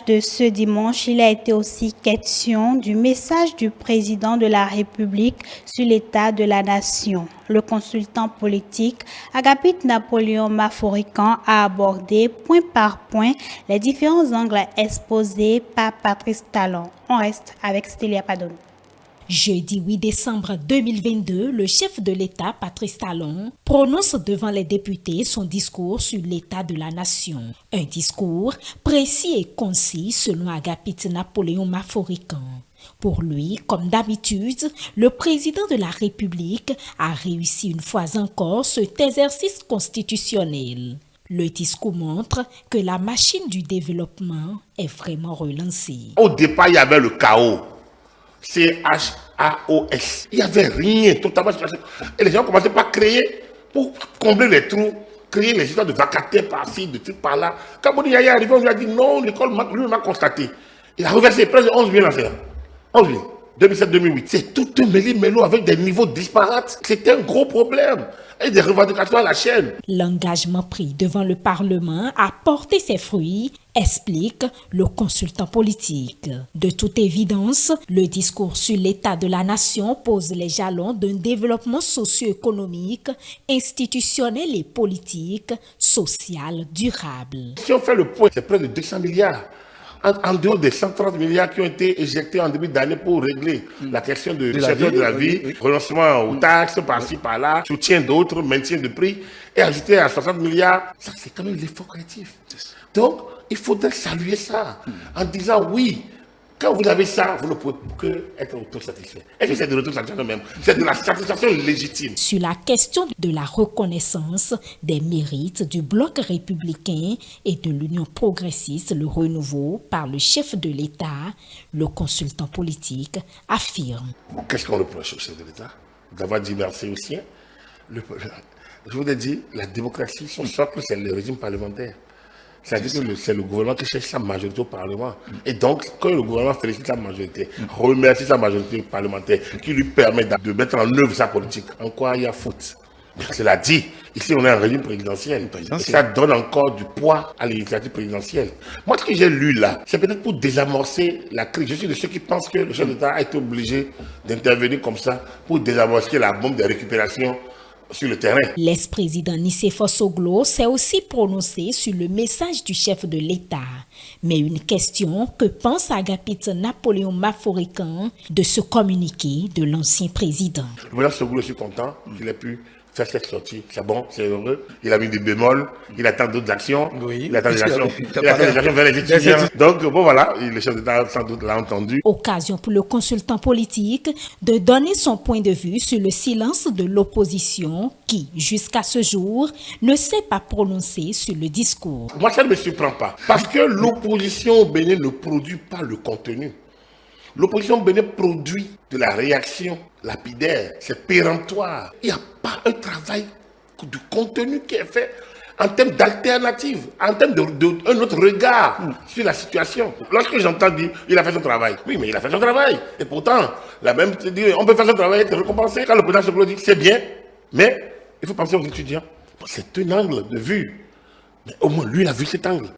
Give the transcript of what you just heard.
De ce dimanche, il a été aussi question du message du président de la République sur l'état de la nation. Le consultant politique Agapit Napoléon Maforican a abordé point par point les différents angles exposés par Patrice Talon. On reste avec Stélia Padon. Jeudi 8 décembre 2022, le chef de l'État, Patrice Talon, prononce devant les députés son discours sur l'état de la nation. Un discours précis et concis selon Agapit Napoléon Maforican. Pour lui, comme d'habitude, le président de la République a réussi une fois encore cet exercice constitutionnel. Le discours montre que la machine du développement est vraiment relancée. Au départ, il y avait le chaos. CHAOS. Il n'y avait rien, totalement. Et les gens commençaient par créer, pour combler les trous, créer les histoires de vacataires par-ci, de trucs par-là. Quand Boudi Yaya est arrivé, on lui a dit non, l'école lui m'a constaté. Il a reversé presque 11 000 affaires. 11 000. 2007-2008. C'est tout un mêlé-mêlo avec des niveaux disparates. C'était un gros problème. Et des revendications à la chaîne. L'engagement pris devant le Parlement a porté ses fruits, explique le consultant politique. De toute évidence, le discours sur l'état de la nation pose les jalons d'un développement socio-économique, institutionnel et politique, social durable. Si on fait le point, c'est près de 200 milliards. En dehors des 130 milliards qui ont été éjectés en début d'année pour régler la question de la vie, renoncement aux taxes, par-ci, par-là, soutien d'autres, maintien de prix, et ajouter à 60 milliards, ça c'est quand même l'effort collectif. Donc, il faudrait saluer ça, en disant oui, quand vous avez ça, vous ne pouvez que être autosatisfait. Est-ce que c'est de l'autosatisfaction même? C'est de la satisfaction légitime. Sur la question de la reconnaissance des mérites du bloc républicain et de l'Union progressiste, le renouveau, par le chef de l'État, le consultant politique affirme. Qu'est-ce qu'on reproche au chef de l'État? D'avoir dit merci aux siens. Je vous ai dit, la démocratie, son socle, c'est le régime parlementaire. C'est-à-dire que c'est le gouvernement qui cherche sa majorité au Parlement. Et donc, quand le gouvernement félicite sa majorité, remercie sa majorité parlementaire, qui lui permet de mettre en œuvre sa politique, en quoi il y a faute? Cela dit, ici on est un régime présidentiel. Et ça donne encore du poids à l'initiative présidentielle. Moi, ce que j'ai lu là, c'est peut-être pour désamorcer la crise. Je suis de ceux qui pensent que le chef d'État a été obligé d'intervenir comme ça pour désamorcer la bombe de récupération sur le terrain. L'ex-président Nicéphore Soglo s'est aussi prononcé sur le message du chef de l'État. Mais une question, que pense Agapit Napoléon Maforican de ce communiqué de l'ancien président? Le président Soglo, je suis content qu'il ait pu faire cette sortie. C'est bon, c'est heureux. Il a mis des bémols, il attend d'autres actions. Oui, il attend des actions. Il attend des actions vers les étudiants. Donc, bon, voilà, le chef d'État sans doute l'a entendu. Occasion pour le consultant politique de donner son point de vue sur le silence de l'opposition qui, jusqu'à ce jour, ne s'est pas prononcé sur le discours. Moi, ça ne me surprend pas. Parce que l'opposition au Bénin ne produit pas le contenu. L'opposition au Bénin produit de la réaction lapidaire, c'est péremptoire. Il n'y a pas un travail de contenu qui est fait en termes d'alternative, en termes d'un autre regard sur la situation. Lorsque j'entends dire il a fait son travail, oui, mais il a fait son travail. Et pourtant, on peut faire son travail et être récompensé. Quand le président Soglo dit c'est bien, mais il faut penser aux étudiants. C'est un angle de vue. Mais au moins, lui, il a vu cet angle.